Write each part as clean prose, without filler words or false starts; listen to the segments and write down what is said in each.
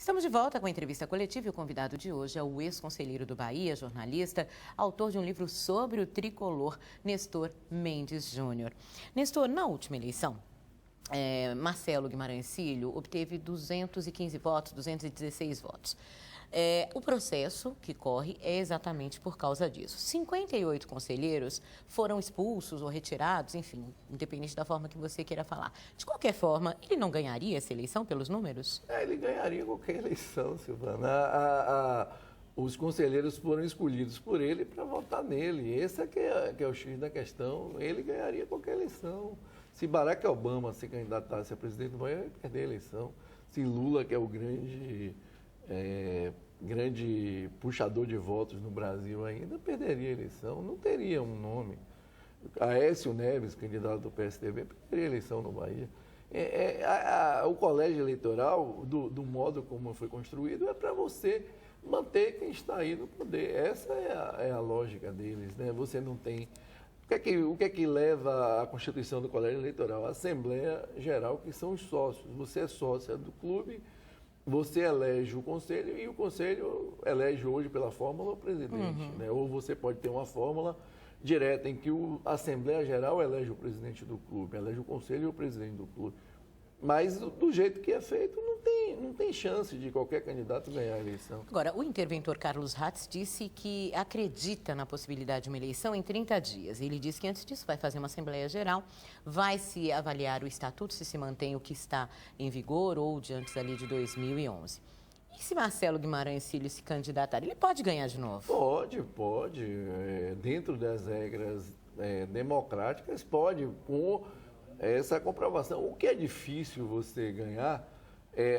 Estamos de volta com a entrevista coletiva e o convidado de hoje é o ex-conselheiro do Bahia, jornalista, autor de um livro sobre o tricolor, Nestor Mendes Júnior. Nestor, na última eleição, Marcelo Guimarães Filho obteve 215 votos, 216 votos. O processo que corre é exatamente por causa disso. 58 conselheiros foram expulsos ou retirados, enfim, independente da forma que você queira falar. De qualquer forma, ele não ganharia essa eleição pelos números? Ele ganharia qualquer eleição, Silvana. Os conselheiros foram escolhidos por ele para votar nele. Esse que é o X da questão. Ele ganharia qualquer eleição. Se Barack Obama se candidatasse a presidente do Bahia, ele ia perder a eleição. Se Lula, que é o grande puxador de votos no Brasil ainda, perderia a eleição, não teria um nome. Aécio Neves, candidato do PSDB, perderia a eleição no Bahia. O colégio eleitoral, do modo como foi construído, é para você manter quem está aí no poder. Essa é a lógica deles, né? Você não tem... O que é que leva a constituição do colégio eleitoral? A Assembleia Geral, que são os sócios. Você é sócia do clube, você elege o conselho e o conselho elege hoje pela fórmula o presidente. Né? Ou você pode ter uma fórmula direta em que a Assembleia Geral elege o presidente do clube, elege o conselho e o presidente do clube. Mas do jeito que é feito, não tem chance de qualquer candidato ganhar a eleição. Agora, o interventor Carlos Hatz disse que acredita na possibilidade de uma eleição em 30 dias. Ele disse que antes disso vai fazer uma Assembleia Geral, vai se avaliar o estatuto, se mantém o que está em vigor ou de antes ali de 2011. E se Marcelo Guimarães Filho se candidatar, ele pode ganhar de novo? Pode. Dentro das regras democráticas, pode, com essa comprovação. O que é difícil você ganhar,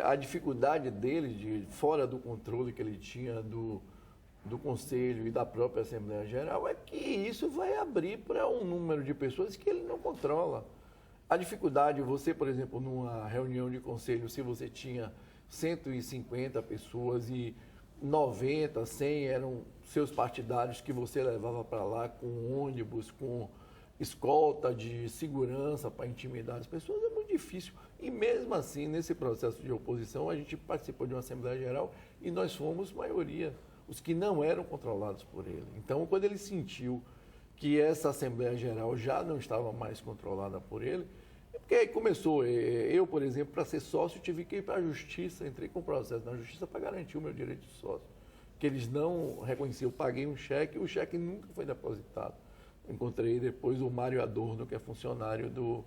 a dificuldade dele, fora do controle que ele tinha do Conselho e da própria Assembleia Geral, é que isso vai abrir para um número de pessoas que ele não controla. A dificuldade, você, por exemplo, numa reunião de conselho, se você tinha 150 pessoas e 90, 100 eram seus partidários que você levava para lá com ônibus, com escolta de segurança para intimidar as pessoas, é muito difícil. E mesmo assim, nesse processo de oposição, a gente participou de uma Assembleia Geral e nós fomos maioria, os que não eram controlados por ele. Então, quando ele sentiu que essa Assembleia Geral já não estava mais controlada por ele, porque aí começou, eu, por exemplo, para ser sócio, tive que ir para a Justiça, entrei com o processo na Justiça para garantir o meu direito de sócio, que eles não reconheciam. Eu paguei um cheque e o cheque nunca foi depositado. Encontrei depois o Mário Adorno, que é funcionário do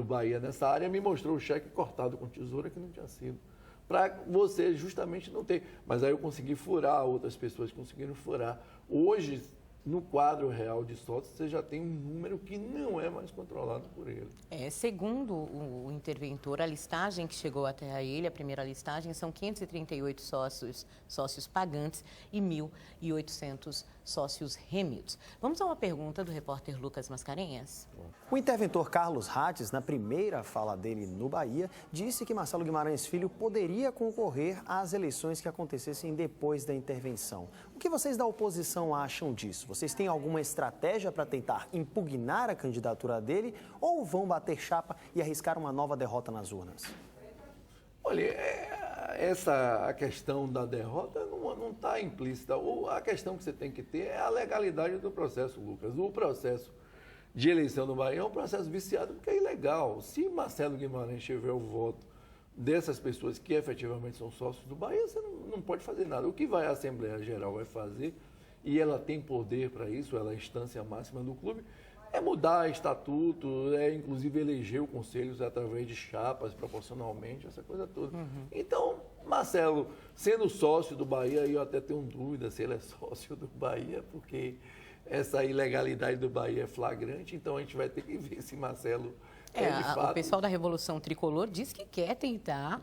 Bahia nessa área, me mostrou o cheque cortado com tesoura que não tinha sido. Para você justamente não ter. Mas aí eu consegui furar, outras pessoas conseguiram furar. Hoje, no quadro real de sócios, você já tem um número que não é mais controlado por ele. Segundo o interventor, a listagem que chegou até a ele, a primeira listagem, são 538 sócios pagantes e 1.800 sócios remidos. Vamos a uma pergunta do repórter Lucas Mascarenhas. O interventor Carlos Hatz, na primeira fala dele no Bahia, disse que Marcelo Guimarães Filho poderia concorrer às eleições que acontecessem depois da intervenção. O que vocês da oposição acham disso? Vocês têm alguma estratégia para tentar impugnar a candidatura dele ou vão bater chapa e arriscar uma nova derrota nas urnas? Olha, a questão da derrota não está implícita. A questão que você tem que ter é a legalidade do processo, Lucas. O processo de eleição do Bahia é um processo viciado porque é ilegal. Se Marcelo Guimarães tiver o voto dessas pessoas que efetivamente são sócios do Bahia, você não pode fazer nada. O que a Assembleia Geral vai fazer, e ela tem poder para isso, ela é a instância máxima do clube, é mudar estatuto, inclusive eleger o conselho através de chapas, proporcionalmente, essa coisa toda. Então, Marcelo, sendo sócio do Bahia, eu até tenho dúvida se ele é sócio do Bahia, porque essa ilegalidade do Bahia é flagrante, então a gente vai ter que ver se Marcelo de fato... O pessoal da Revolução Tricolor diz que quer tentar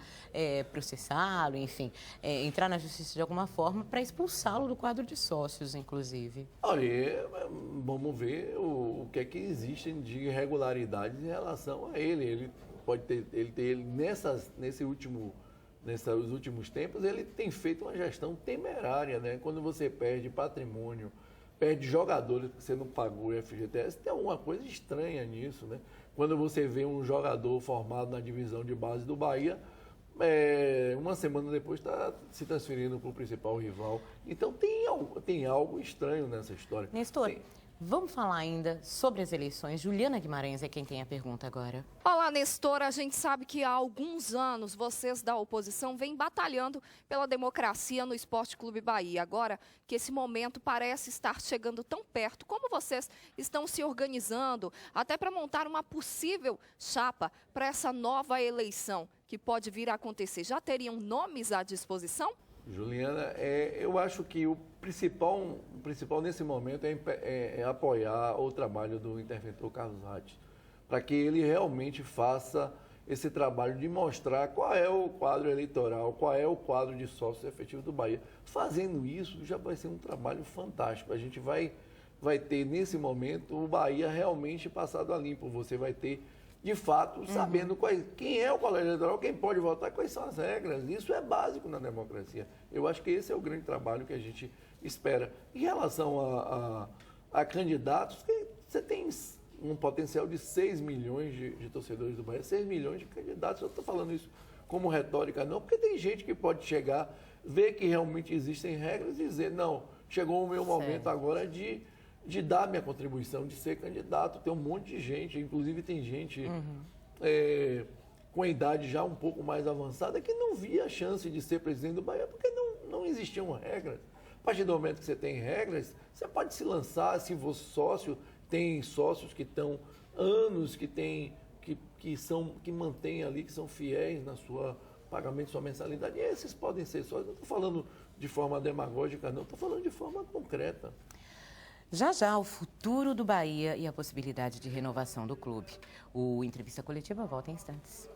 processá-lo, enfim, entrar na justiça de alguma forma para expulsá-lo do quadro de sócios, inclusive. Olha, vamos ver o que é que existe de irregularidades em relação a ele. Ele pode ter, nesses últimos tempos, ele tem feito uma gestão temerária, né? Quando você perde patrimônio, perde jogadores que você não pagou o FGTS, tem alguma coisa estranha nisso, né? Quando você vê um jogador formado na divisão de base do Bahia uma semana depois está se transferindo para o principal rival. Então tem algo estranho nessa história. Nestor, vamos falar ainda sobre as eleições. Juliana Guimarães é quem tem a pergunta agora. Olá, Nestor. A gente sabe que há alguns anos vocês da oposição vêm batalhando pela democracia no Esporte Clube Bahia. Agora que esse momento parece estar chegando tão perto, como vocês estão se organizando até para montar uma possível chapa para essa nova eleição que pode vir a acontecer? Já teriam nomes à disposição? Juliana, eu acho que o principal nesse momento é apoiar o trabalho do interventor Carlos Hatch, para que ele realmente faça esse trabalho de mostrar qual é o quadro eleitoral, qual é o quadro de sócios efetivos do Bahia. Fazendo isso, já vai ser um trabalho fantástico. A gente vai ter, nesse momento, o Bahia realmente passado a limpo. Você vai ter, de fato, sabendo quem é o colégio eleitoral, quem pode votar, quais são as regras. Isso é básico na democracia. Eu acho que esse é o grande trabalho que a gente espera. Em relação a candidatos, você tem um potencial de 6 milhões de torcedores do Bahia, 6 milhões de candidatos. Eu estou falando isso como retórica, não, porque tem gente que pode chegar, ver que realmente existem regras e dizer, não, chegou o meu momento agora de dar minha contribuição, de ser candidato. Tem um monte de gente, inclusive tem gente com a idade já um pouco mais avançada que não via a chance de ser presidente do Bahia porque não existiam regras. A partir do momento que você tem regras, você pode se lançar, se for sócio, tem sócios que estão anos, que mantêm ali, que são fiéis na sua pagamento de sua mensalidade. E esses podem ser sócios. Não estou falando de forma demagógica, não, estou falando de forma concreta. Já o futuro do Bahia e a possibilidade de renovação do clube. O Entrevista Coletiva volta em instantes.